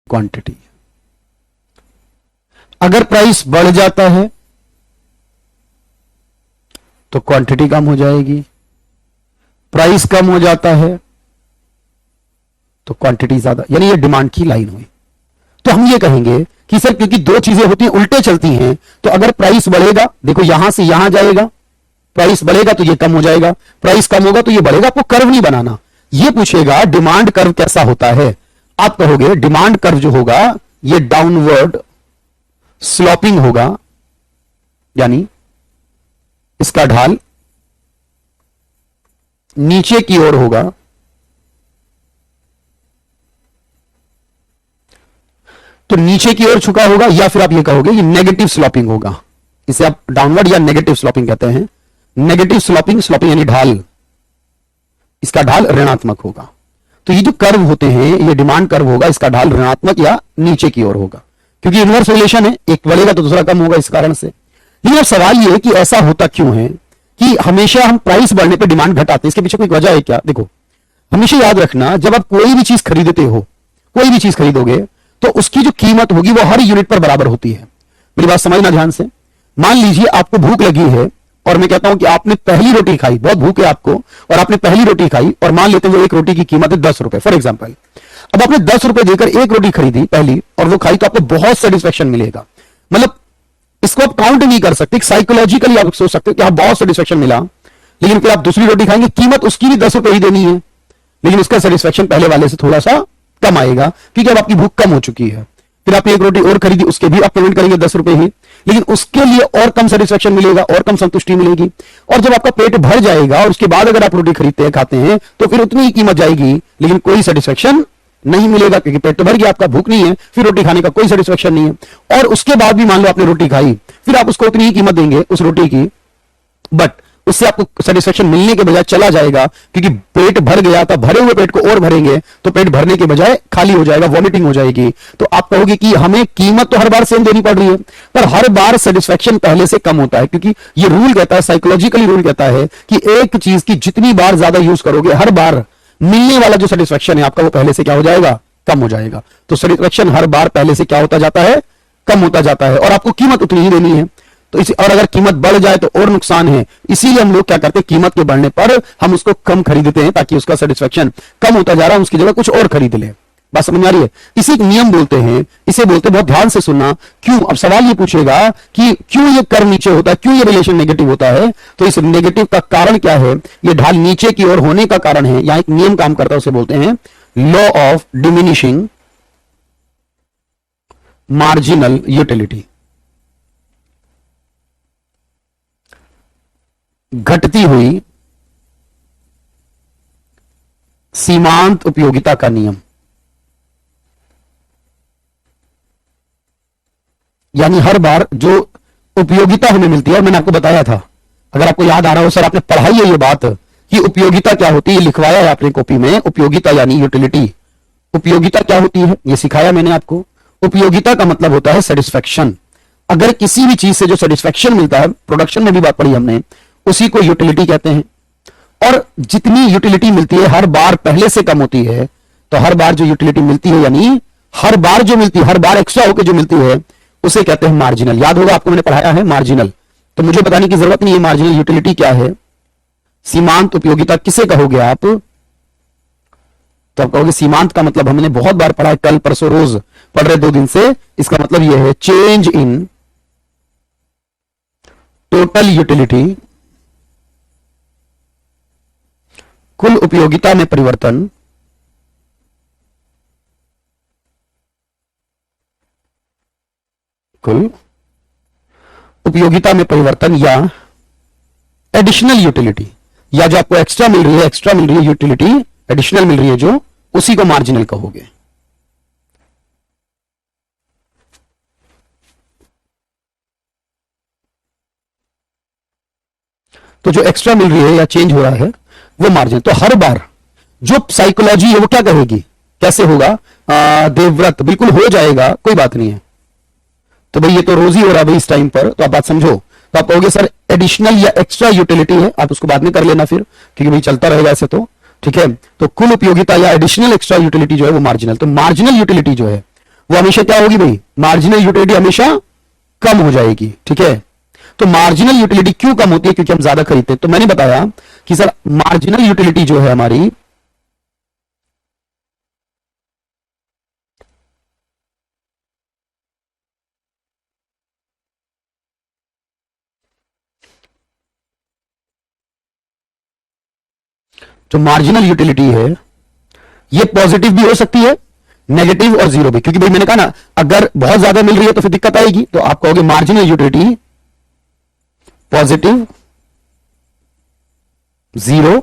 Quantity. अगर price बढ़ जाता है तो क्वांटिटी कम हो जाएगी, प्राइस कम हो जाता है तो क्वांटिटी ज्यादा, यानी ये डिमांड की लाइन हुई। तो हम ये कहेंगे कि सर क्योंकि दो चीजें होती हैं उल्टे चलती हैं, तो अगर प्राइस बढ़ेगा, देखो यहां से यहां जाएगा, प्राइस बढ़ेगा तो ये कम हो जाएगा, प्राइस कम होगा तो ये बढ़ेगा। आपको कर्व नहीं बनाना, ये पूछेगा डिमांड कर्व कैसा होता है। आप कहोगे डिमांड कर्व जो होगा ये डाउनवर्ड स्लोपिंग होगा, यानी इसका ढाल नीचे की ओर होगा, तो नीचे की ओर झुका होगा, या फिर आप ये कहोगे ये नेगेटिव स्लोपिंग होगा। इसे आप डाउनवर्ड या नेगेटिव स्लोपिंग कहते हैं। नेगेटिव स्लोपिंग, स्लोपिंग यानी ढाल, इसका ढाल ऋणात्मक होगा। तो ये जो कर्व होते हैं ये डिमांड कर्व होगा, इसका ढाल ऋणात्मक या नीचे की ओर होगा, क्योंकि इनवर्स रिलेशन है, एक बढ़ेगा तो दूसरा कम होगा, इस कारण से। लेकिन अब सवाल ये है कि ऐसा होता क्यों है कि हमेशा हम प्राइस बढ़ने पे डिमांड घटाते हैं, इसके पीछे कोई वजह है क्या? देखो हमेशा याद रखना, जब आप कोई भी चीज खरीदते हो, कोई भी चीज खरीदोगे तो उसकी जो कीमत होगी वो हर यूनिट पर बराबर होती है। मेरी बात समझना ध्यान से। मान लीजिए आपको भूख लगी है और मैं कहता हूं कि आपने पहली रोटी खाई, बहुत भूख है आपको, और आपने पहली रोटी खाई, और मान लेते हैं वो एक रोटी की कीमत है 10 रुपए फॉर एग्जाम्पल। अब आपने 10 रुपए देकर एक रोटी खरीदी पहली और वो खाई, तो आपको बहुत सेटिस्फेक्शन मिलेगा। मतलब इसको आप काउंट नहीं कर सकते, साइकोलॉजिकली आप सोच सकते हो कि आप बहुत सेटिस्फेक्शन मिला, लेकिन फिर आप दूसरी रोटी खाएंगे, कीमत उसकी भी 10 रुपए ही देनी है, लेकिन उसका सेटिस्फेक्शन पहले वाले से थोड़ा सा कम आएगा, क्योंकि अब आपकी भूख कम हो चुकी है। फिर आपने एक रोटी और खरीदी, उसके भी आप पेमेंट करेंगे 10 रुपए ही, लेकिन उसके लिए और कम सेटिस्फेक्शन मिलेगा, और कम संतुष्टि मिलेगी। और जब आपका पेट भर जाएगा और उसके बाद अगर आप रोटी खरीदते हैं, खाते हैं, तो फिर उतनी ही कीमत जाएगी, लेकिन कोई सेटिस्फेक्शन नहीं मिलेगा, क्योंकि पेट तो भर गया, आपका भूख नहीं है, फिर रोटी खाने का कोई सेटिस्फेक्शन नहीं है। और उसके बाद भी मान लो आपने रोटी खाई, फिर आप उसको उतनी ही कीमत देंगे उस रोटी की, बट उससे आपको सेटिस्फेक्शन मिलने के बजाय चला जाएगा, क्योंकि पेट भर गया था, भरे हुए पेट को और भरेंगे तो पेट भरने के बजाय खाली हो जाएगा, वॉमिटिंग हो जाएगी। तो आप कहोगे कि हमें कीमत तो हर बार सेम देनी पड़ रही है, पर हर बार सेटिस्फेक्शन पहले से कम होता है, क्योंकि ये रूल कहता है, साइकोलॉजिकली रूल कहता है कि एक चीज की जितनी बार ज्यादा यूज करोगे, हर बार मिलने वाला जो सेटिस्फेक्शन है आपका वो पहले से क्या हो जाएगा, कम हो जाएगा। तो सेटिस्फेक्शन हर बार पहले से क्या होता जाता है, कम होता जाता है, और आपको कीमत उतनी ही देनी है। तो इसी, और अगर कीमत बढ़ जाए तो और नुकसान है, इसीलिए हम लोग क्या करते हैं, कीमत के बढ़ने पर हम उसको कम खरीदते हैं, ताकि उसका सेटिस्फेक्शन कम होता जा रहा है, उसकी जगह कुछ और खरीद ले। बात समझ आ रही है? इसे एक नियम बोलते हैं, इसे बोलते हैं, बहुत ध्यान से सुनना। क्यों? अब सवाल ये पूछेगा कि क्यों ये कर्व नीचे होता है, क्यों ये रिलेशन नेगेटिव होता है? तो इस नेगेटिव का कारण क्या है? ये ढाल नीचे की ओर होने का कारण है। यहां एक नियम काम करता है, उसे बोलते हैं law of diminishing marginal utility. घटती हुई सीमांत उपयोगिता का नियम, यानी हर बार जो उपयोगिता हमें मिलती है, और मैंने आपको बताया था, अगर आपको याद आ रहा हो, सर आपने पढ़ाई है ये बात कि उपयोगिता क्या होती है, लिखवाया है आपने कॉपी में। उपयोगिता यानी यूटिलिटी, उपयोगिता क्या होती है ये सिखाया मैंने आपको। उपयोगिता का मतलब होता है सेटिस्फेक्शन। अगर किसी भी चीज से जो सेटिस्फेक्शन मिलता है, प्रोडक्शन में भी बात पढ़ी हमने, उसी को यूटिलिटी कहते हैं। और जितनी यूटिलिटी मिलती है हर बार पहले से कम होती है, तो हर बार जो यूटिलिटी मिलती है, यानी हर बार जो मिलती है, हर बार एक्स्ट्रा होकर जो मिलती है, उसे कहते हैं मार्जिनल। याद होगा आपको, मैंने पढ़ाया है मार्जिनल, तो मुझे बताने की जरूरत नहीं है मार्जिनल यूटिलिटी क्या है। सीमांत उपयोगिता किसे कहोगे आप? तो आप कहोगे सीमांत का मतलब हमने बहुत बार पढ़ा है, कल परसों रोज पढ़ रहे 2 दिन से। इसका मतलब यह है चेंज इन टोटल यूटिलिटी, कुल उपयोगिता में परिवर्तन, कुल उपयोगिता में परिवर्तन, या एडिशनल यूटिलिटी, या जो आपको एक्स्ट्रा मिल रही है, एक्स्ट्रा मिल रही है यूटिलिटी, एडिशनल मिल रही है जो, उसी को मार्जिनल कहोगे। तो जो एक्स्ट्रा मिल रही है या चेंज हो रहा है वो मार्जिन। तो हर बार जो साइकोलॉजी है वो क्या कहेगी, कैसे होगा? देवव्रत, बिल्कुल हो जाएगा, कोई बात नहीं है। तो भाई ये तो रोज ही हो रहा है भाई इस टाइम पर, तो आप बात समझो। तो आप कहोगे सर एडिशनल या एक्स्ट्रा यूटिलिटी है, आप उसको बाद में कर लेना फिर, क्योंकि भाई चलता रहेगा ऐसे तो, ठीक है। तो कुल उपयोगिता या एडिशनल एक्स्ट्रा यूटिलिटी जो है वो मार्जिनल। तो मार्जिनल यूटिलिटी जो है वो हमेशा क्या होगी भाई, मार्जिनल यूटिलिटी हमेशा कम हो जाएगी। ठीक है, तो मार्जिनल यूटिलिटी क्यों कम होती है, क्योंकि हम ज्यादा खरीदते हैं। तो मैंने बताया कि सर मार्जिनल यूटिलिटी जो है हमारी, जो मार्जिनल यूटिलिटी है ये पॉजिटिव भी हो सकती है, नेगेटिव और जीरो भी, क्योंकि भाई मैंने कहा ना अगर बहुत ज्यादा मिल रही है तो फिर दिक्कत आएगी। तो आप कहोगे मार्जिनल यूटिलिटी पॉजिटिव, जीरो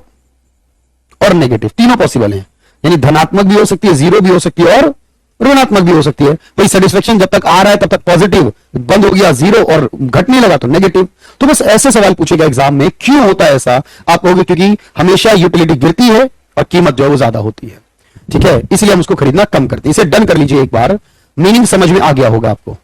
और नेगेटिव, तीनों पॉसिबल है। यानी धनात्मक भी हो सकती है, जीरो भी हो सकती है और ऋणात्मक भी हो सकती है। भाई सेटिस्फेक्शन जब तक आ रहा है तब तक पॉजिटिव, बंद हो गया जीरो और घटने लगा तो नेगेटिव। तो बस ऐसे सवाल पूछेगा एग्जाम में, क्यों होता है ऐसा। आप कहोगे क्योंकि हमेशा यूटिलिटी गिरती है और कीमत जो है वो ज्यादा होती है। ठीक है, इसलिए हम उसको खरीदना कम करते हैं। इसे डन कर लीजिए एक बार, मीनिंग समझ में आ गया होगा आपको।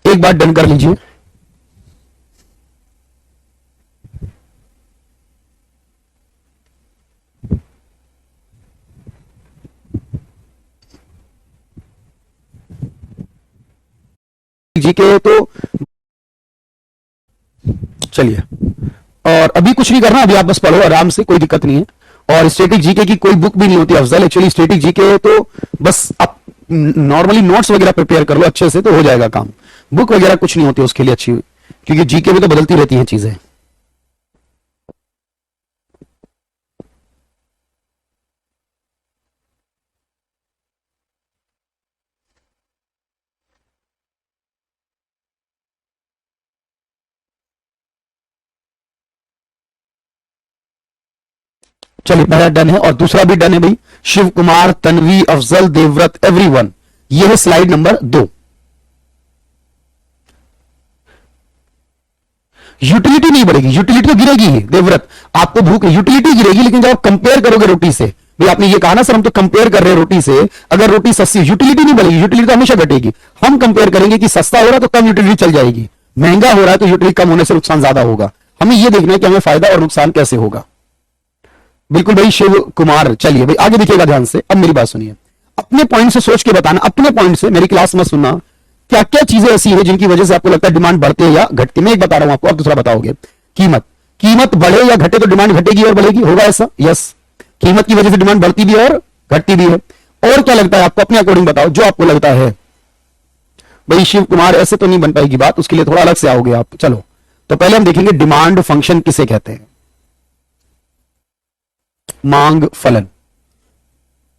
एक बार डन कर लीजिए। जीके तो चलिए, और अभी कुछ नहीं करना, अभी आप बस पढ़ो आराम से, कोई दिक्कत नहीं है। और स्टैटिक जीके की कोई बुक भी नहीं होती अफजल, एक्चुअली स्टैटिक जीके तो बस आप नॉर्मली नोट्स वगैरह प्रिपेयर कर लो अच्छे से तो हो जाएगा काम। बुक वगैरह कुछ नहीं होती उसके लिए अच्छी, क्योंकि जीके में तो बदलती रहती हैं चीजें। चलिए पहला डन है और दूसरा भी डन है भाई। शिव कुमार, तन्वी, अफजल, देवव्रत, एवरीवन, ये है स्लाइड नंबर 2। यूटिलिटी नहीं बढ़ेगी, यूटिलिटी तो गिरेगी ही देवव्रत, आपको भूख, यूटिलिटी गिरेगी, लेकिन जब आप कंपेयर करोगे रोटी से, भाई आपने ये कहा ना सर हम तो कंपेयर कर रहे हैं रोटी से, अगर रोटी सस्ती, यूटिलिटी नहीं बढ़ेगी, यूटिलिटी तो हमेशा घटेगी। हम कंपेयर करेंगे कि सस्ता हो रहा है तो कम यूटिलिटी चल जाएगी, महंगा हो रहा है तो यूटिलिटी कम होने से नुकसान ज्यादा होगा। हमें यह देखना है कि हमें फायदा और नुकसान कैसे होगा। बिल्कुल भाई शिव कुमार। चलिए भाई आगे देखिएगा ध्यान से, अब मेरी बात सुनिए, अपने पॉइंट से सोच के बताना, अपने पॉइंट से, मेरी क्लास में सुनना, क्या क्या चीजें ऐसी है जिनकी वजह से आपको लगता है डिमांड बढ़ती है या घटती है। मैं एक बता रहा हूं आपको, आप दूसरा बताओगे। कीमत, कीमत बढ़े या घटे तो डिमांड घटेगी और बढ़ेगी, होगा ऐसा? यस, कीमत की वजह से डिमांड बढ़ती भी है और घटती भी है। और क्या लगता है आपको, अपने अकॉर्डिंग बताओ जो आपको लगता है। भाई शिव कुमार ऐसे तो नहीं बन पाएगी बात, उसके लिए थोड़ा अलग से आओगे आप। चलो तो पहले हम देखेंगे डिमांड फंक्शन किसे कहते हैं। मांग फलन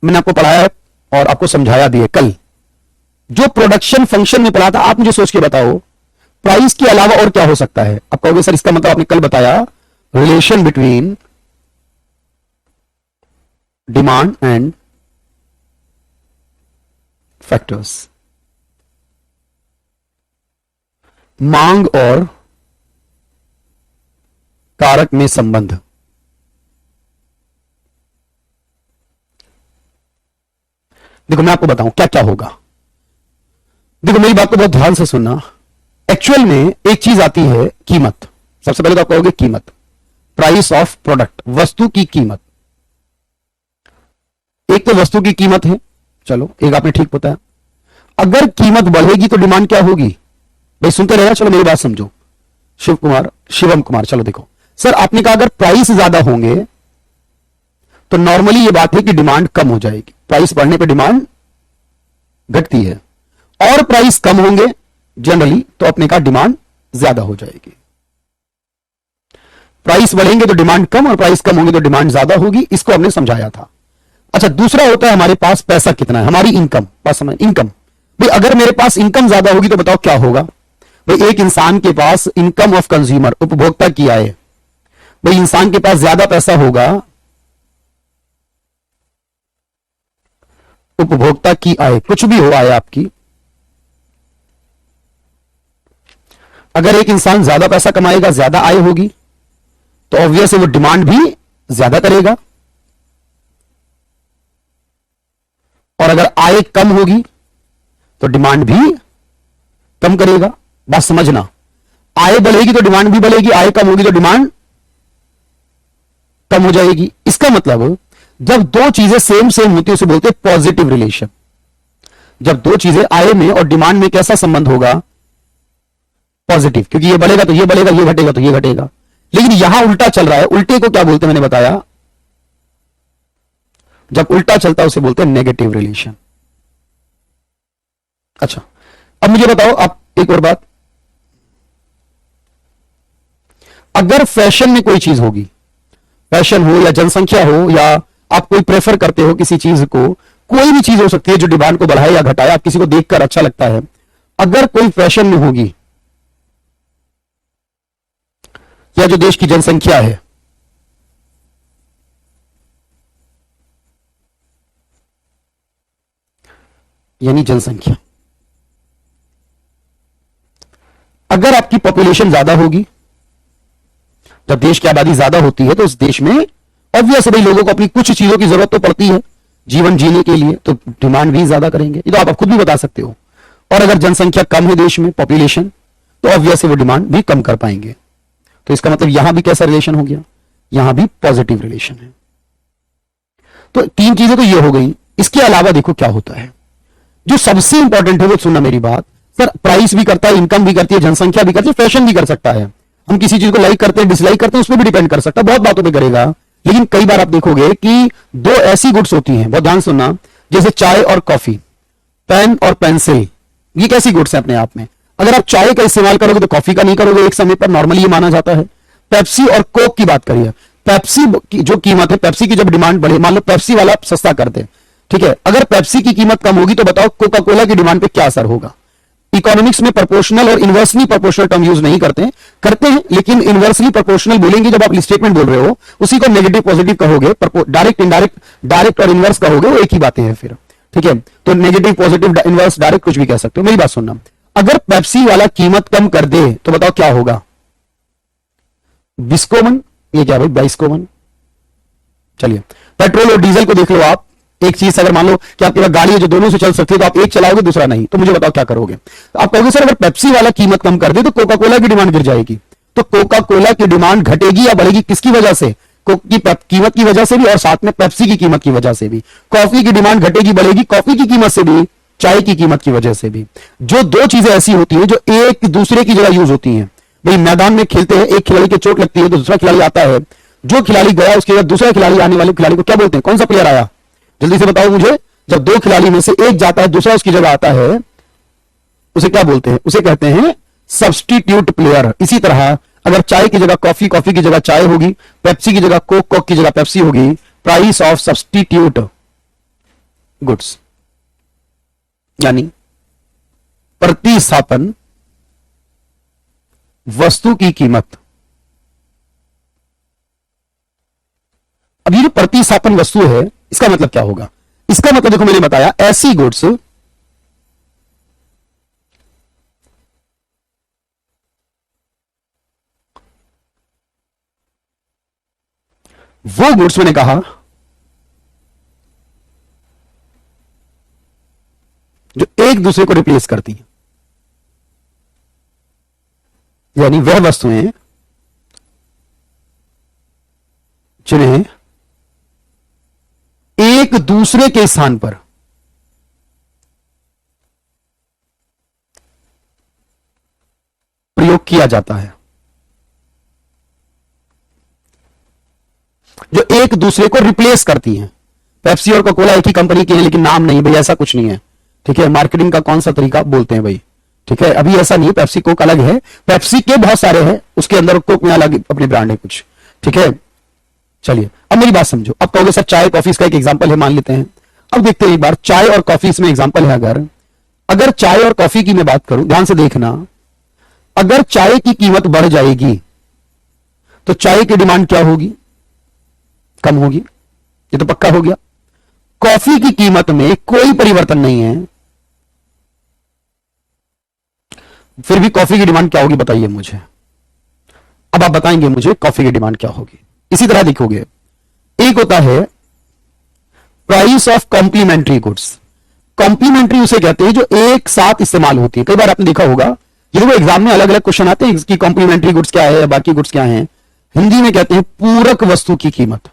मैंने आपको पढ़ाया है और आपको समझाया भी है कल। जो प्रोडक्शन फंक्शन में पढ़ा था, आप मुझे सोच के बताओ प्राइस के अलावा और क्या हो सकता है। आप कहोगे सर इसका मतलब आपने कल बताया relation between demand and factors, मांग और कारक में संबंध। देखो मैं आपको बताऊं क्या क्या होगा। देखो मेरी बात को बहुत ध्यान से सुनना। एक्चुअल में एक चीज आती है कीमत, सबसे पहले तो आप कहोगे कीमत, प्राइस ऑफ प्रोडक्ट, वस्तु की कीमत। एक तो वस्तु की कीमत है, चलो एक आपने ठीक बताया। अगर कीमत बढ़ेगी तो डिमांड क्या होगी, भाई सुनते रहेगा, चलो मेरी बात समझो। शिव कुमार, शिवम कुमार, चलो देखो सर आपने कहा अगर प्राइस ज्यादा होंगे तो नॉर्मली ये बात है कि डिमांड कम हो जाएगी, प्राइस बढ़ने पे डिमांड घटती है, और प्राइस कम होंगे जनरली तो अपने का डिमांड ज्यादा हो जाएगी। प्राइस बढ़ेंगे तो डिमांड कम और प्राइस कम होंगे तो डिमांड ज्यादा होगी, इसको हमने समझाया था। अच्छा दूसरा होता है हमारे पास पैसा कितना है, हमारी इनकम, पास इनकम। भाई अगर मेरे पास इनकम ज्यादा होगी तो बताओ क्या होगा। भाई एक इंसान के पास इनकम ऑफ कंज्यूमर, उपभोक्ता की आय, भाई इंसान के पास ज्यादा पैसा होगा, उपभोक्ता की आय, कुछ भी हो आय आपकी, अगर एक इंसान ज्यादा पैसा कमाएगा, ज्यादा आय होगी, तो ऑब्वियस है वो डिमांड भी ज्यादा करेगा, और अगर आय कम होगी तो डिमांड भी कम करेगा। बात समझना, आय बढ़ेगी तो डिमांड भी बढ़ेगी, आय कम होगी तो डिमांड कम हो जाएगी। इसका मतलब जब दो चीजें सेम सेम होती है उसे बोलते हैं पॉजिटिव रिलेशन। जब दो चीजें आय में और डिमांड में कैसा संबंध होगा? पॉजिटिव, क्योंकि ये बढ़ेगा तो ये बढ़ेगा, ये घटेगा तो ये घटेगा। लेकिन यहां उल्टा चल रहा है, उल्टे को क्या बोलते हैं मैंने बताया, जब उल्टा चलता है उसे बोलते हैं नेगेटिव रिलेशन। अच्छा, अब मुझे बताओ आप एक और बात, अगर फैशन में कोई चीज होगी, फैशन हो या जनसंख्या हो या आप कोई प्रेफर करते हो किसी चीज को, कोई भी चीज हो सकती है जो डिमांड को बढ़ाए या घटाए, आप किसी को देखकर अच्छा लगता है, अगर कोई फैशन में होगी या जो देश की जनसंख्या है, यानी जनसंख्या, अगर आपकी पॉपुलेशन ज्यादा होगी, जब देश की आबादी ज्यादा होती है तो उस देश में ऑब्वियस है भाई लोगों को अपनी कुछ चीजों की जरूरत तो पड़ती है जीवन जीने के लिए, तो डिमांड भी ज्यादा करेंगे, ये तो आप खुद भी बता सकते हो। और अगर जनसंख्या कम है देश में, पॉपुलेशन, तो ऑब्वियस है वो डिमांड भी कम कर पाएंगे। तो इसका मतलब यहां भी कैसा रिलेशन हो गया? यहां भी पॉजिटिव रिलेशन है। तो तीन चीजें तो ये हो गई। इसके अलावा देखो क्या होता है, जो सबसे इंपॉर्टेंट है वो सुनना मेरी बात, सर प्राइस भी करता है, इनकम भी करती है, जनसंख्या भी करती है, फैशन भी कर सकता है। हम किसी चीज को लाइक करते हैं, डिसलाइक करते हैं, उस पर भी डिपेंड कर सकता है, बहुत बातों पे करेगा। लेकिन कई बार आप देखोगे कि दो ऐसी गुड्स होती हैं, बहुत ध्यान सुनना, जैसे चाय और कॉफी, पेन और पेंसिल, ये कैसी गुड्स है अपने आप में। अगर आप चाय का इस्तेमाल करोगे तो कॉफी का नहीं करोगे, एक समय पर नॉर्मली ये माना जाता है। पेप्सी और कोक की बात करिए, पेप्सी की जो कीमत है, पेप्सी की जब डिमांड बढ़े, मान लो पेप्सी वाला सस्ता कर दे, ठीक है, अगर पेप्सी की कीमत कम होगी तो बताओ कोका कोला की डिमांड पे क्या असर होगा? इकोनॉमिक्स में प्रोपोर्शनल और इनवर्सली प्रोपोर्शनल टर्म यूज नहीं करते हैं, लेकिन इनवर्सली प्रोपोर्शनल बोलेंगे जब आप स्टेटमेंट बोल रहे हो, उसी को नेगेटिव पॉजिटिव कहोगे, डायरेक्ट इनडायरेक्ट, डायरेक्ट और इनवर्स कहोगे, वो एक ही बातें हैं फिर, ठीक है। तो नेगेटिव पॉजिटिव इनवर्स डायरेक्ट कुछ भी कह सकते हो। मेरी बात सुनना, अगर पेप्सी वाला कीमत कम कर दे तो बताओ क्या होगा? बिस्कोमन, ये क्या भाई, बाइस्कोमन। चलिए, पेट्रोल और डीजल को देख लो आप, एक चीज अगर मान लो कि आपके पास गाड़ी है जो दोनों से चल सकती है, तो आप एक चलाओगे दूसरा नहीं, तो मुझे बताओ क्या करोगे? आप कहोगे सर अगर पेप्सी वाला कीमत कम कर दे तो कोका कोला की डिमांड गिर जाएगी। तो कोका कोला की डिमांड घटेगी या बढ़ेगी? किसकी वजह से? कोक की कीमत की वजह से भी और साथ में पेप्सी की कीमत की वजह से भी। कॉफी की डिमांड घटेगी बढ़ेगी कॉफी की कीमत से भी, चाय की कीमत की वजह से भी। जो दो चीजें ऐसी होती है जो एक दूसरे की जगह यूज होती है, भाई मैदान में खेलते हैं, एक खिलाड़ी की चोट लगती है तो दूसरा खिलाड़ी आता है, जो खिलाड़ी गया उसके बाद दूसरा खिलाड़ी आने वाले खिलाड़ी को क्या बोलते हैं? कौन सा प्लेयर आया? जल्दी से बताओ मुझे। जब दो खिलाड़ी में से एक जाता है दूसरा उसकी जगह आता है, उसे क्या बोलते हैं? उसे कहते हैं सब्स्टिट्यूट प्लेयर। इसी तरह अगर चाय की जगह कॉफी, कॉफी की जगह चाय होगी, पेप्सी की जगह कोक, कोक की जगह पेप्सी होगी, प्राइस ऑफ सब्स्टिट्यूट गुड्स, यानी प्रतिस्थापन वस्तु की कीमत। अब ये जो प्रतिस्थापन वस्तु है इसका मतलब क्या होगा? इसका मतलब देखो मैंने बताया, ऐसी गुड्स वो गुड्स मैंने कहा जो एक दूसरे को रिप्लेस करती हैं, यानी वह वस्तुएं जिन्हें एक दूसरे के स्थान पर प्रयोग किया जाता है, जो एक दूसरे को रिप्लेस करती हैं। पेप्सी और कोका-कोला एक ही कंपनी की है लेकिन नाम नहीं, भाई ऐसा कुछ नहीं है, ठीक है। मार्केटिंग का कौन सा तरीका बोलते हैं भाई, ठीक है। अभी ऐसा नहीं है, पेप्सी कोक अलग है, पेप्सी के बहुत सारे हैं, उसके अंदर कोक में अलग अपनी ब्रांड है कुछ, ठीक है। चलिए अब मेरी बात समझो। अब कहोगे सर चाय कॉफी इसका एक एग्जांपल है, मान लेते हैं। अब देखते हैं एक बार, चाय और कॉफी इसमें एग्जांपल है। अगर चाय और कॉफी की मैं बात करूं, ध्यान से देखना, अगर चाय की कीमत बढ़ जाएगी तो चाय की डिमांड क्या होगी? कम होगी, ये तो पक्का हो गया। कॉफी की कीमत में कोई परिवर्तन नहीं है, फिर भी कॉफी की डिमांड क्या होगी बताइए मुझे। अब आप बताएंगे मुझे कॉफी की डिमांड क्या होगी। इसी तरह देखोगे, एक होता है price of complementary goods. Complementary उसे कहते हैं जो एक साथ इस्तेमाल होती है। कई बार आपने देखा होगा ये देखो एग्जाम में अलग अलग क्वेश्चन आते हैं इसकी कॉम्प्लीमेंट्री गुड्स क्या है, बाकी गुड्स क्या है। हिंदी में कहते हैं पूरक वस्तु की कीमत।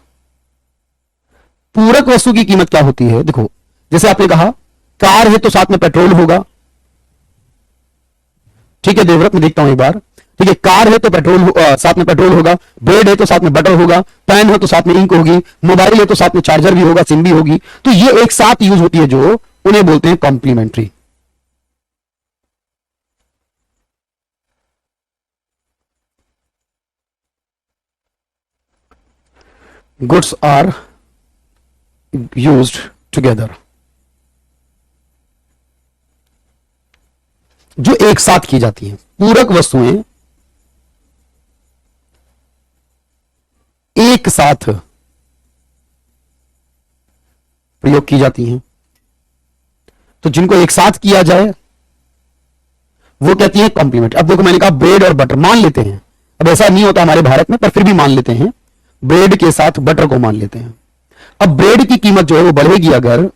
पूरक वस्तु की कीमत क्या होती है? देखो जैसे आपने कहा कार है तो साथ में पेट्रोल होगा, ठीक है देवव्रत, मैं देखता हूं एक बार। ठीक है, कार है तो पेट्रोल साथ में पेट्रोल होगा, ब्रेड है तो साथ में बटर होगा, पेन हो तो साथ में इंक होगी, मोबाइल है तो साथ में चार्जर भी होगा, सिम भी होगी। तो ये एक साथ यूज होती है, जो उन्हें बोलते हैं complementary. Goods are used together, जो एक साथ की जाती हैं। पूरक वस्तुएं एक साथ प्रयोग की जाती हैं, तो जिनको एक साथ किया जाए वो कहती है कॉम्प्लीमेंट। अब देखो मैंने कहा ब्रेड और बटर मान लेते हैं, अब ऐसा नहीं होता हमारे भारत में, पर फिर भी मान लेते हैं, ब्रेड के साथ बटर को मान लेते हैं। अब ब्रेड की कीमत जो है वो बढ़ेगी अगर,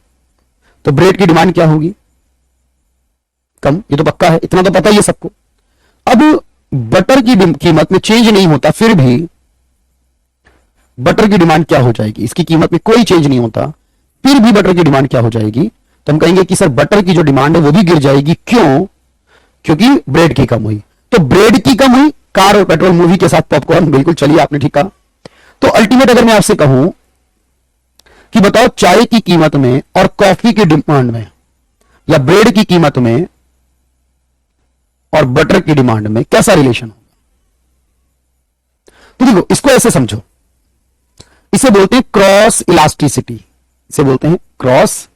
तो ब्रेड की डिमांड क्या होगी? कम, ये तो पक्का है, इतना तो पता ही है सबको। अब बटर की कीमत में चेंज नहीं होता, फिर भी बटर की डिमांड क्या हो जाएगी? इसकी कीमत में कोई चेंज नहीं होता, फिर भी बटर की डिमांड क्या हो जाएगी? तो हम कहेंगे कि सर बटर की जो डिमांड है वो भी गिर जाएगी। क्यों? क्योंकि ब्रेड की कम हुई। तो ब्रेड की कम हुई, कार और पेट्रोल, मूवी के साथ पॉपकॉर्न, बिल्कुल चलिए आपने ठीक कहा। तो अल्टीमेट अगर मैं आपसे कहूं कि बताओ चाय की कीमत में और कॉफी की डिमांड में, या ब्रेड की कीमत में और बटर की डिमांड में कैसा रिलेशन होगा? तो देखो इसको ऐसे समझो, इसे बोलते हैं क्रॉस इलास्टिसिटी, इसे बोलते हैं क्रॉस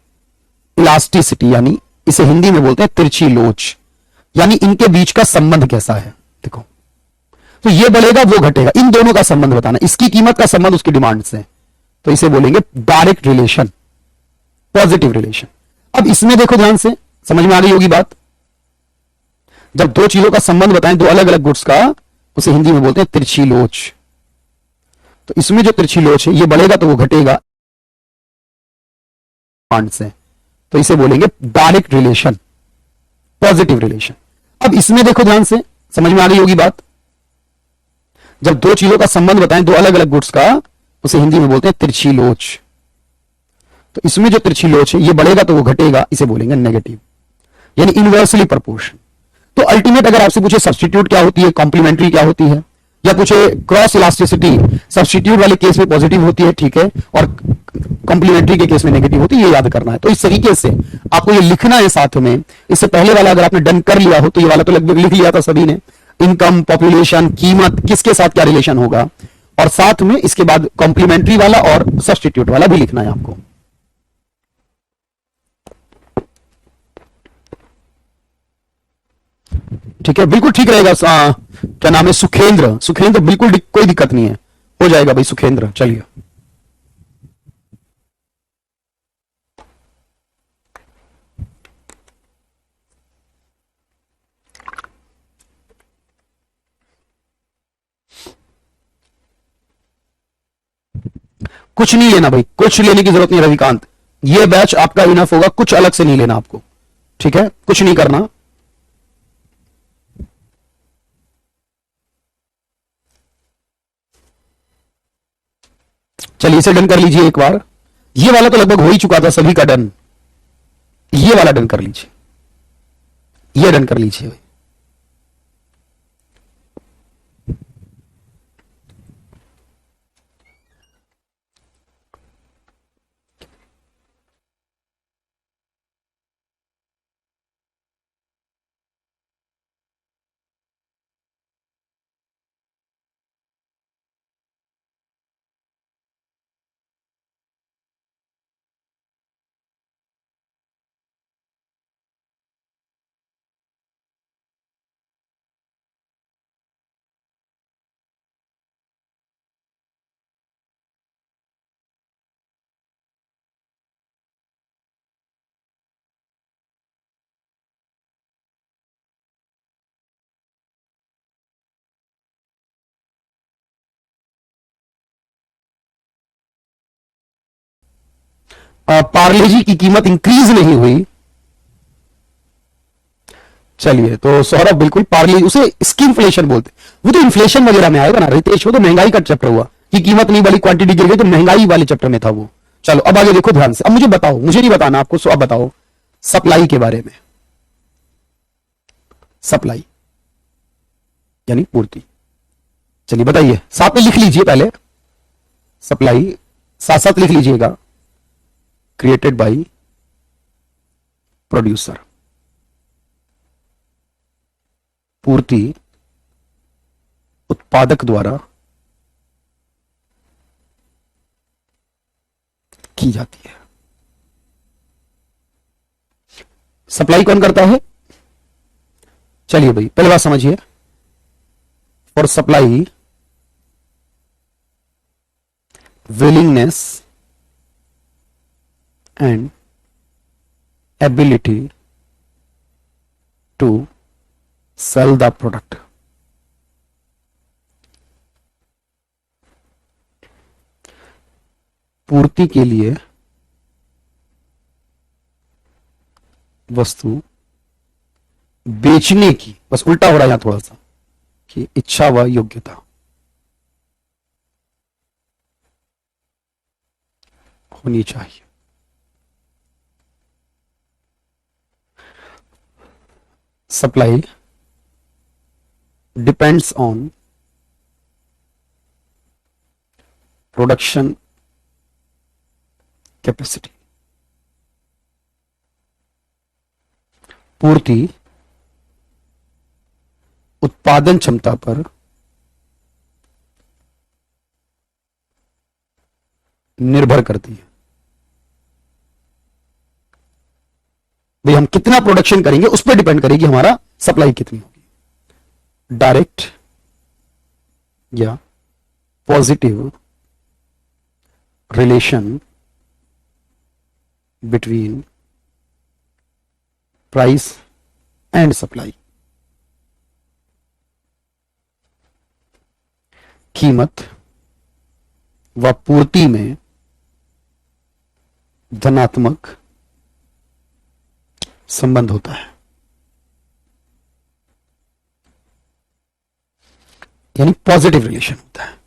इलास्टिसिटी, यानी इसे हिंदी में बोलते हैं तिरछी लोच, यानी इनके बीच का संबंध कैसा है। देखो तो ये बढ़ेगा वो घटेगा, इन दोनों का संबंध बताना, इसकी कीमत का संबंध उसकी डिमांड से, तो इसे बोलेंगे डायरेक्ट रिलेशन, पॉजिटिव रिलेशन। अब इसमें देखो ध्यान से, समझ में आ गई होगी बात। जब दो चीजों का संबंध बताएं, दो अलग अलग गुड्स का, उसे हिंदी में बोलते हैं तिरछी लोच। तो इसमें जो तिरछी लोच है, ये बढ़ेगा तो वो घटेगा डिमांड से, तो इसे बोलेंगे डायरेक्ट रिलेशन, पॉजिटिव रिलेशन। अब इसमें देखो ध्यान से, समझ में आ गई होगी बात। जब दो चीजों का संबंध बताएं, दो अलग अलग गुड्स का, उसे हिंदी में बोलते हैं तिरछी लोच। तो इसमें जो तिरछी लोच है, ये बढ़ेगा तो वो घटेगा, इसे बोलेंगे नेगेटिव, यानी इनवर्सली प्रोपोर्शन। तो अल्टीमेट अगर आपसे पूछे सब्स्टिट्यूट क्या होती है, कॉम्प्लीमेंट्री क्या होती है, या पूछे क्रॉस इलास्टिसिटी, सब्स्टिट्यूट वाले केस में पॉजिटिव होती है, ठीक है, और कॉम्प्लीमेंट्री के केस में नेगेटिव होती है, ये याद करना है। तो इस तरीके से आपको ये लिखना है साथ में। इससे पहले वाला अगर आपने डन कर लिया हो, तो ये वाला तो लगभग लिख लिया था सभी ने, इनकम, पॉपुलेशन, कीमत, किसके साथ क्या रिलेशन होगा, और साथ में इसके बाद कॉम्प्लीमेंट्री वाला और सब्स्टिट्यूट वाला भी लिखना है आपको। ठीक है, बिल्कुल ठीक रहेगा। क्या नाम है? सुखेंद्र, सुखेंद्र बिल्कुल कोई दिक्कत नहीं है, हो जाएगा भाई सुखेंद्र। चलिए कुछ नहीं लेना भाई, कुछ लेने की जरूरत नहीं रविकांत, ये बैच आपका इनफ होगा, कुछ अलग से नहीं लेना आपको, ठीक है, कुछ नहीं करना। चलिए इसे डन कर लीजिए एक बार। ये वाला तो लगभग हो ही चुका था सभी का डन, ये वाला डन कर लीजिए, ये डन कर लीजिए। पार्ले जी की कीमत इंक्रीज नहीं हुई, चलिए, तो सौरभ बिल्कुल पार्ले, उसे स्किनफ्लेशन बोलते, वो तो इन्फ्लेशन वगैरह में आएगा ना रितेश, वो तो महंगाई का चैप्टर हुआ कि कीमत नहीं बढ़ी क्वांटिटी गिर गई, तो महंगाई वाले चैप्टर में था वो। चलो अब आगे देखो ध्यान से, अब मुझे बताओ, मुझे नहीं बताना आपको, सो अब बताओ सप्लाई के बारे में। सप्लाई यानी पूर्ति। चलिए बताइए, साथ में लिख लीजिए पहले, सप्लाई साथ साथ लिख लीजिएगा, क्रिएटेड बाई प्रोड्यूसर, पूर्ति उत्पादक द्वारा की जाती है। सप्लाई कौन करता है? चलिए भाई पहले बात समझिए, for supply willingness and ability to sell the product. पूर्ति के लिए वस्तु बेचने की, बस उल्टा हो रहा है यहां थोड़ा सा, कि इच्छा व योग्यता होनी चाहिए। Supply depends on production capacity. पूर्ति उत्पादन क्षमता पर निर्भर करती है। भाई हम कितना प्रोडक्शन करेंगे उस पर डिपेंड करेगी हमारा सप्लाई कितनी होगी। डायरेक्ट या positive relation between price and supply. कीमत व पूर्ति में धनात्मक संबंध होता है, यानी पॉजिटिव रिलेशन होता है।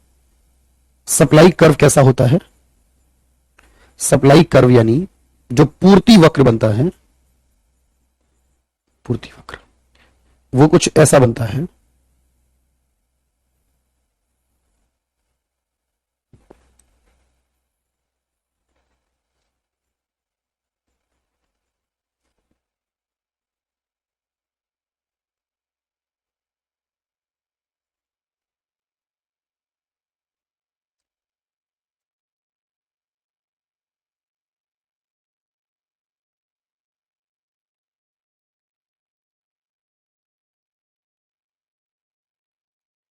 सप्लाई कर्व कैसा होता है? सप्लाई कर्व यानी जो पूर्ति वक्र बनता है, पूर्ति वक्र वो कुछ ऐसा बनता है,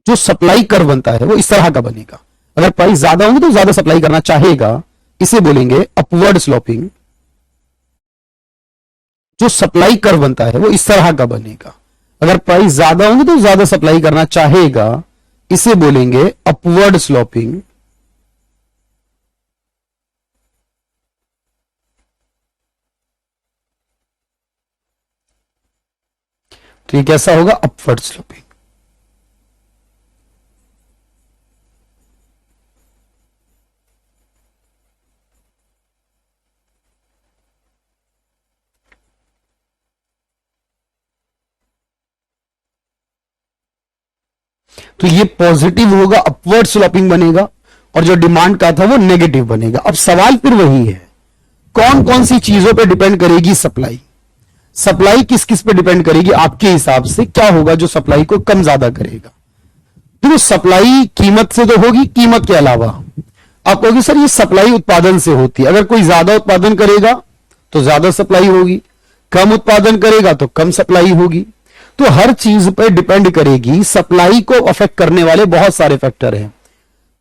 जो सप्लाई कर्व बनता है वो इस तरह का बनेगा। अगर प्राइस ज्यादा होंगे तो ज्यादा सप्लाई करना चाहेगा, इसे बोलेंगे अपवर्ड स्लोपिंग। जो सप्लाई कर्व बनता है वो इस तरह का बनेगा। अगर प्राइस ज्यादा होंगे तो ज्यादा सप्लाई करना चाहेगा, इसे बोलेंगे अपवर्ड स्लोपिंग। तो ये कैसा होगा? Upward sloping. तो ये पॉजिटिव होगा, अपवर्ड स्लोपिंग बनेगा, और जो डिमांड का था वो नेगेटिव बनेगा। अब सवाल फिर वही है, कौन कौन सी चीजों पे डिपेंड करेगी सप्लाई? सप्लाई किस किस पे डिपेंड करेगी आपके हिसाब से? क्या होगा जो सप्लाई को कम ज्यादा करेगा? देखो सप्लाई कीमत से तो होगी, कीमत के अलावा आप कहोगे सर ये सप्लाई उत्पादन से होती है। अगर कोई ज्यादा उत्पादन करेगा तो ज्यादा सप्लाई होगी, कम उत्पादन करेगा तो कम सप्लाई होगी। तो हर चीज पर डिपेंड करेगी। सप्लाई को अफेक्ट करने वाले बहुत सारे फैक्टर हैं।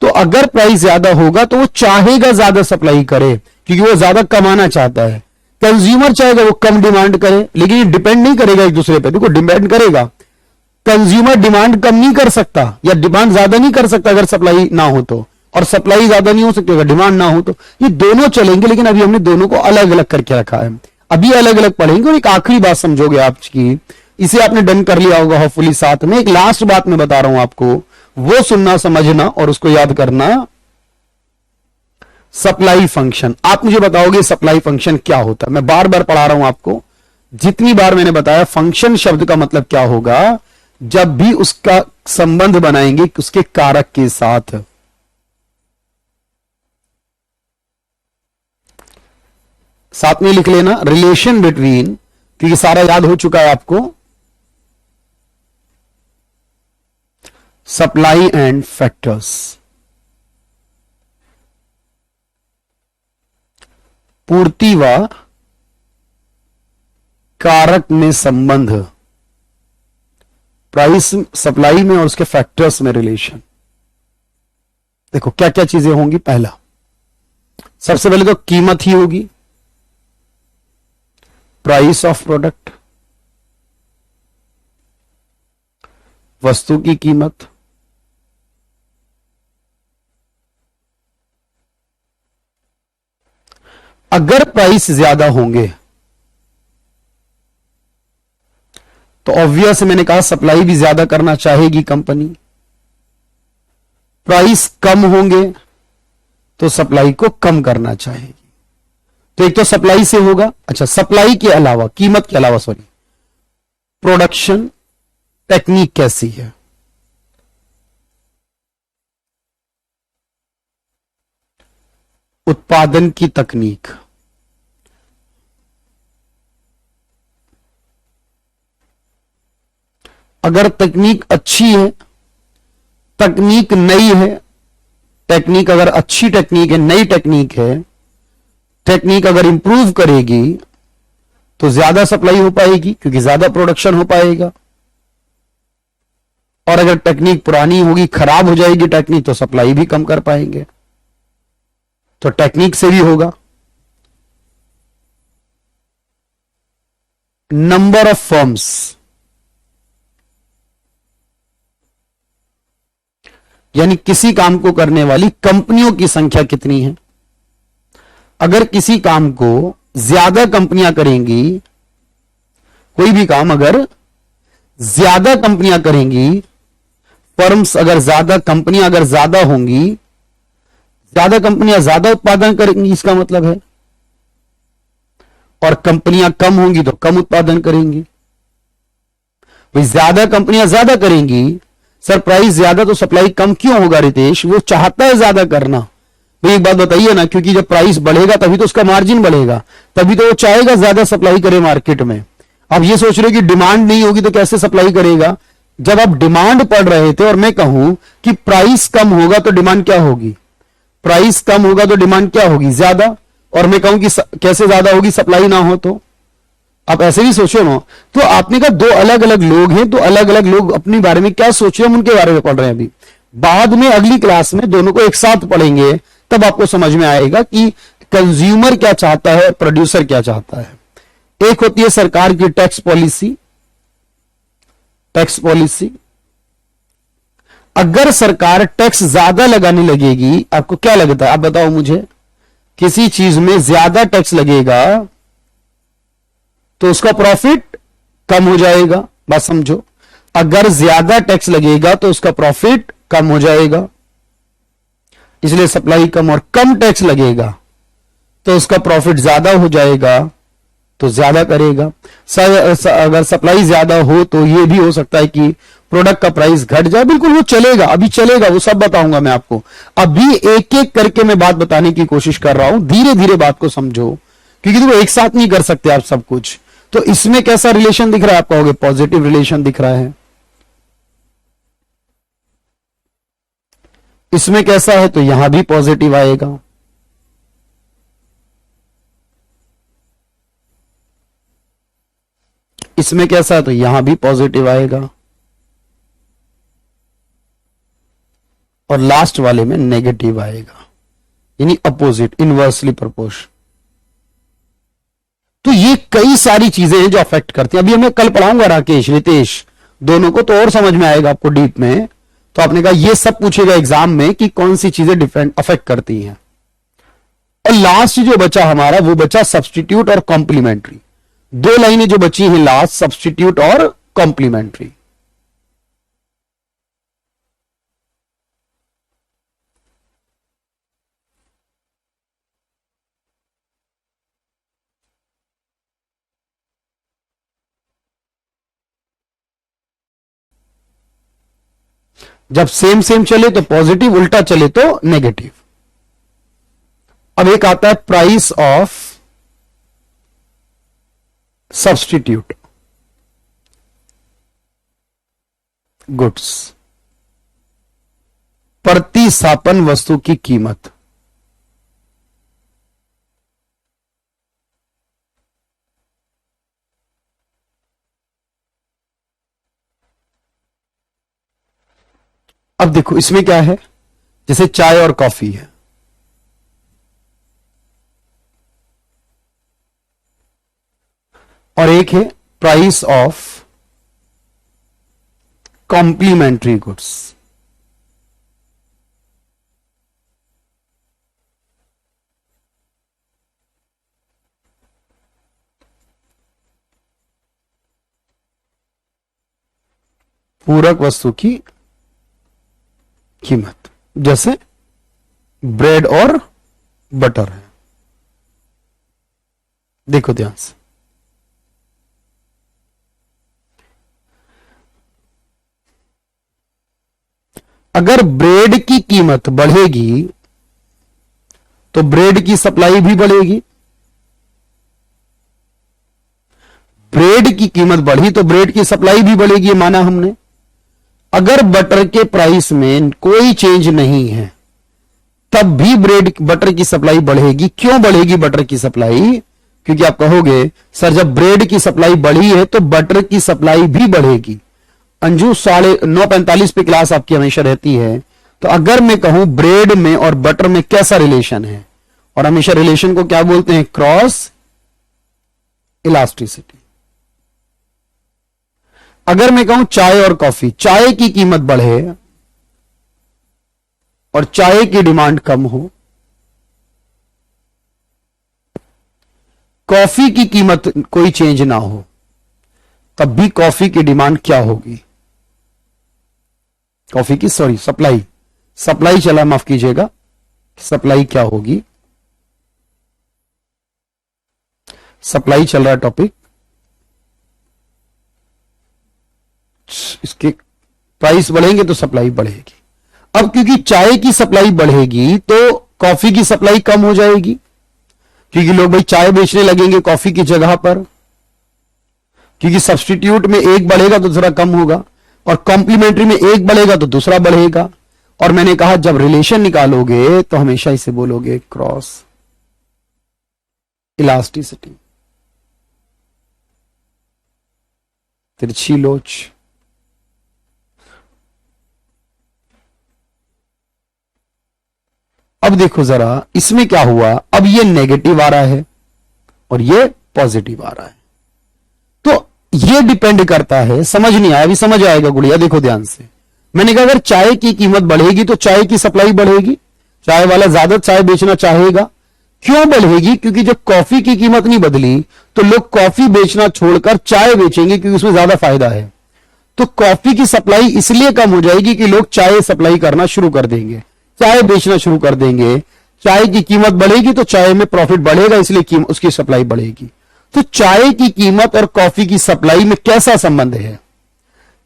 तो अगर प्राइस ज्यादा होगा तो वो चाहेगा ज्यादा सप्लाई करे, क्योंकि वो ज्यादा कमाना चाहता है। कंज्यूमर चाहेगा वो कम डिमांड करे, लेकिन ये डिपेंड नहीं करेगा एक दूसरे पे। देखो डिपेंड करेगा, कंज्यूमर डिमांड कम नहीं कर सकता या डिमांड ज्यादा नहीं कर सकता अगर सप्लाई ना हो तो, और सप्लाई ज्यादा नहीं हो सकती अगर डिमांड ना हो तो। ये दोनों चलेंगे, लेकिन अभी हमने दोनों को अलग अलग करके रखा है। अभी अलग अलग पढ़ेंगे। और एक आखिरी बात समझोगे आपकी, इसे आपने डन कर लिया होगा होपफुली। साथ में एक लास्ट बात मैं बता रहा हूं आपको, वो सुनना समझना और उसको याद करना। सप्लाई फंक्शन, आप मुझे बताओगे सप्लाई फंक्शन क्या होता है? मैं बार बार पढ़ा रहा हूं आपको, जितनी बार मैंने बताया फंक्शन शब्द का मतलब क्या होगा, जब भी उसका संबंध बनाएंगे उसके कारक के साथ। साथ में लिख लेना रिलेशन बिटवीन, क्योंकि सारा याद हो चुका है आपको, सप्लाई एंड फैक्टर्स। पूर्ति व कारक में संबंध, प्राइस सप्लाई में और उसके फैक्टर्स में रिलेशन। देखो क्या क्या चीजें होंगी। पहला, सबसे पहले तो कीमत ही होगी, प्राइस ऑफ प्रोडक्ट, वस्तु की कीमत, अगर प्राइस ज्यादा होंगे तो ऑब्वियस मैंने कहा सप्लाई भी ज्यादा करना चाहेगी कंपनी। प्राइस कम होंगे तो सप्लाई को कम करना चाहेगी। तो एक तो सप्लाई से होगा। अच्छा, सप्लाई के अलावा, कीमत के अलावा सॉरी, प्रोडक्शन टेक्निक कैसी है, उत्पादन की तकनीक, अगर तकनीक अच्छी है, तकनीक नई है, टेक्निक अगर अच्छी टेक्निक है, नई टेक्निक है, टेक्निक अगर इंप्रूव करेगी तो ज्यादा सप्लाई हो पाएगी क्योंकि ज्यादा प्रोडक्शन हो पाएगा। और अगर टेक्निक पुरानी होगी, खराब हो जाएगी टेक्निक, तो सप्लाई भी कम कर पाएंगे। तो टेक्निक से भी होगा। नंबर ऑफ फर्म्स, यानी किसी काम को करने वाली कंपनियों की संख्या कितनी है। अगर किसी काम को ज्यादा कंपनियां करेंगी, कोई भी काम अगर ज्यादा कंपनियां करेंगी, फर्म्स अगर ज्यादा, कंपनियां अगर ज्यादा होंगी, ज्यादा कंपनियां ज्यादा उत्पादन करेंगी इसका मतलब है, और कंपनियां कम होंगी तो कम उत्पादन करेंगी। भाई ज्यादा कंपनियां ज्यादा करेंगी, सर प्राइस ज्यादा तो सप्लाई कम क्यों होगा रितेश? वो चाहता है ज्यादा करना। भाई एक बात बताइए ना, क्योंकि जब प्राइस बढ़ेगा तभी तो उसका मार्जिन बढ़ेगा, तभी तो वो चाहेगा ज्यादा सप्लाई करे मार्केट में। आप ये सोच रहे हो कि डिमांड नहीं होगी तो कैसे सप्लाई करेगा? जब आप डिमांड पढ़ रहे थे और मैं कहूं कि प्राइस कम होगा तो डिमांड क्या होगी? प्राइस कम होगा तो डिमांड क्या होगी? ज्यादा। और मैं कहूं कि कैसे ज्यादा होगी? सप्लाई ना हो तो। आप ऐसे भी सोचो ना। तो आपने कहा दो अलग अलग लोग हैं, तो अलग अलग लोग अपने बारे में क्या सोच रहे हैं, हम उनके बारे में पढ़ रहे हैं अभी। बाद में अगली क्लास में दोनों को एक साथ पढ़ेंगे, तब आपको समझ में आएगा कि कंज्यूमर क्या चाहता है, प्रोड्यूसर क्या चाहता है। एक होती है सरकार की टैक्स पॉलिसी। टैक्स पॉलिसी, अगर सरकार टैक्स ज्यादा लगाने लगेगी, आपको क्या लगता है? आप बताओ मुझे। किसी चीज में ज्यादा टैक्स लगेगा तो उसका प्रॉफिट कम हो जाएगा। बात समझो, अगर ज्यादा टैक्स लगेगा तो उसका प्रॉफिट कम हो जाएगा, इसलिए सप्लाई कम। और कम टैक्स लगेगा तो उसका प्रॉफिट ज्यादा हो जाएगा, तो ज्यादा करेगा। अगर सप्लाई ज्यादा हो तो यह भी हो सकता है कि प्रोडक्ट का प्राइस घट जाए। बिल्कुल वो चलेगा, अभी चलेगा, वो सब बताऊंगा मैं आपको। अभी एक एक करके मैं बात बताने की कोशिश कर रहा हूं, धीरे धीरे बात को समझो, क्योंकि वो एक साथ नहीं कर सकते आप सब कुछ। तो इसमें कैसा रिलेशन दिख रहा है? आप कहोगे पॉजिटिव रिलेशन दिख रहा है। इसमें कैसा है? तो यहां भी पॉजिटिव आएगा। इसमें कैसा है? तो यहां भी पॉजिटिव आएगा। और लास्ट वाले में नेगेटिव आएगा, यानी अपोजिट, इनवर्सली प्रोपोर्शनल। तो ये कई सारी चीजें हैं जो अफेक्ट करती हैं। अभी मैं कल पढ़ाऊंगा राकेश, रितेश, दोनों को, तो और समझ में आएगा आपको डीप में। तो आपने कहा ये सब पूछेगा एग्जाम में कि कौन सी चीजें डिफरेंट अफेक्ट करती हैं। और लास्ट जो बचा हमारा, वो बचा सब्स्टिट्यूट और कॉम्प्लीमेंट्री। दो लाइनें जो बची हैं लास्ट, सब्स्टिट्यूट और कॉम्प्लीमेंट्री। जब सेम सेम चले तो पॉजिटिव, उल्टा चले तो नेगेटिव। अब एक आता है प्राइस ऑफ सब्स्टिट्यूट गुड्स, प्रतिस्थापन वस्तु की कीमत। अब देखो इसमें क्या है, जैसे चाय और कॉफी है, और एक है प्राइस ऑफ कॉम्प्लीमेंट्री गुड्स। पूरक वस्तु की कीमत, जैसे ब्रेड और बटर है। देखो ध्यान से, अगर ब्रेड की कीमत बढ़ेगी तो ब्रेड की सप्लाई भी बढ़ेगी, ब्रेड की कीमत बढ़ी तो ब्रेड की सप्लाई भी बढ़ेगी, माना हमने। अगर बटर के प्राइस में कोई चेंज नहीं है तब भी बटर की सप्लाई बढ़ेगी। क्यों बढ़ेगी बटर की सप्लाई? क्योंकि आप कहोगे सर जब ब्रेड की सप्लाई बढ़ी है तो बटर की सप्लाई भी बढ़ेगी। अंजू 9:45 पे क्लास आपकी हमेशा रहती है। तो अगर मैं कहूं ब्रेड में और बटर में कैसा रिलेशन है, और हमेशा रिलेशन को क्या बोलते हैं? Cross elasticity. अगर मैं कहूं चाय और कॉफी, चाय की कीमत बढ़े और चाय की डिमांड कम हो, कॉफी की कीमत कोई चेंज ना हो, तब भी कॉफी की डिमांड क्या होगी? कॉफी की सप्लाई चला, माफ कीजिएगा, सप्लाई क्या होगी? सप्लाई चल रहा है टॉपिक, इसके प्राइस बढ़ेंगे तो सप्लाई बढ़ेगी। अब क्योंकि चाय की सप्लाई बढ़ेगी तो कॉफी की सप्लाई कम हो जाएगी, क्योंकि लोग भाई चाय बेचने लगेंगे कॉफी की जगह पर, क्योंकि सब्स्टिट्यूट में एक बढ़ेगा तो दूसरा कम होगा, और कॉम्प्लीमेंट्री में एक बढ़ेगा तो दूसरा बढ़ेगा। और मैंने कहा जब रिलेशन निकालोगे तो हमेशा इसे बोलोगे क्रॉस इलास्टिसिटी, तिरछी लोच। अब देखो जरा इसमें क्या हुआ, अब ये नेगेटिव आ रहा है और ये पॉजिटिव आ रहा है, तो ये डिपेंड करता है। समझ नहीं आया? अभी समझ आएगा गुड़िया, देखो ध्यान से। मैंने कहा अगर चाय की कीमत बढ़ेगी तो चाय की सप्लाई बढ़ेगी, चाय वाला ज्यादा चाय बेचना चाहेगा। क्यों बढ़ेगी? क्योंकि जब कॉफी की कीमत नहीं बदली तो लोग कॉफी बेचना छोड़कर चाय बेचेंगे, क्योंकि उसमें ज्यादा फायदा है। तो कॉफी की सप्लाई इसलिए कम हो जाएगी कि लोग चाय सप्लाई करना शुरू कर देंगे, चाय बेचना शुरू कर देंगे। चाय की कीमत बढ़ेगी तो चाय में प्रॉफिट बढ़ेगा, इसलिए उसकी सप्लाई बढ़ेगी। तो चाय की कीमत और कॉफी की सप्लाई में कैसा संबंध है?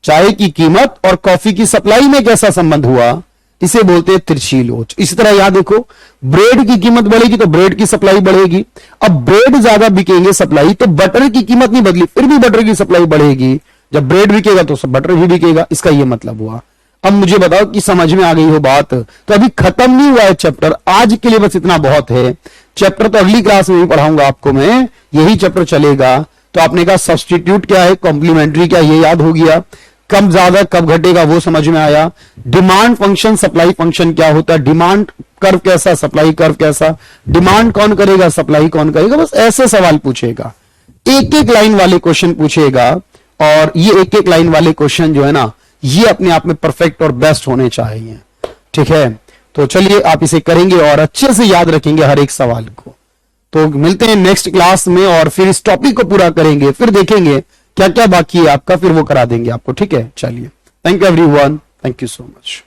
चाय की कीमत और कॉफी की सप्लाई में कैसा संबंध हुआ? इसे बोलते हैं तिरछी लोच। इसी तरह यहां देखो, ब्रेड की कीमत बढ़ेगी तो ब्रेड की सप्लाई बढ़ेगी। अब ब्रेड ज्यादा बिकेंगे सप्लाई, तो बटर की कीमत नहीं बदली, फिर भी बटर की सप्लाई बढ़ेगी। जब ब्रेड बिकेगा तो बटर भी बिकेगा, इसका यह मतलब हुआ। अब मुझे बताओ कि समझ में आ गई हो बात? तो अभी खत्म नहीं हुआ है चैप्टर, आज के लिए बस इतना बहुत है। चैप्टर तो अगली क्लास में भी पढ़ाऊंगा आपको मैं, यही चैप्टर चलेगा। तो आपने कहा सब्स्टिट्यूट क्या है, कॉम्प्लीमेंट्री क्या, ये याद हो गया। कब ज्यादा कब घटेगा वो समझ में आया। डिमांड फंक्शन सप्लाई फंक्शन क्या होता है, डिमांड कर्व कैसा, सप्लाई कर्व कैसा, डिमांड कौन करेगा, सप्लाई कौन करेगा। बस ऐसे सवाल पूछेगा, एक एक लाइन वाले क्वेश्चन पूछेगा। और ये एक एक लाइन वाले क्वेश्चन जो है ना, ये अपने आप में परफेक्ट और बेस्ट होने चाहिए। ठीक है, तो चलिए आप इसे करेंगे और अच्छे से याद रखेंगे हर एक सवाल को। तो मिलते हैं नेक्स्ट क्लास में और फिर इस टॉपिक को पूरा करेंगे, फिर देखेंगे क्या क्या बाकी है आपका, फिर वो करा देंगे आपको, ठीक है। चलिए, thank you everyone, thank you so much.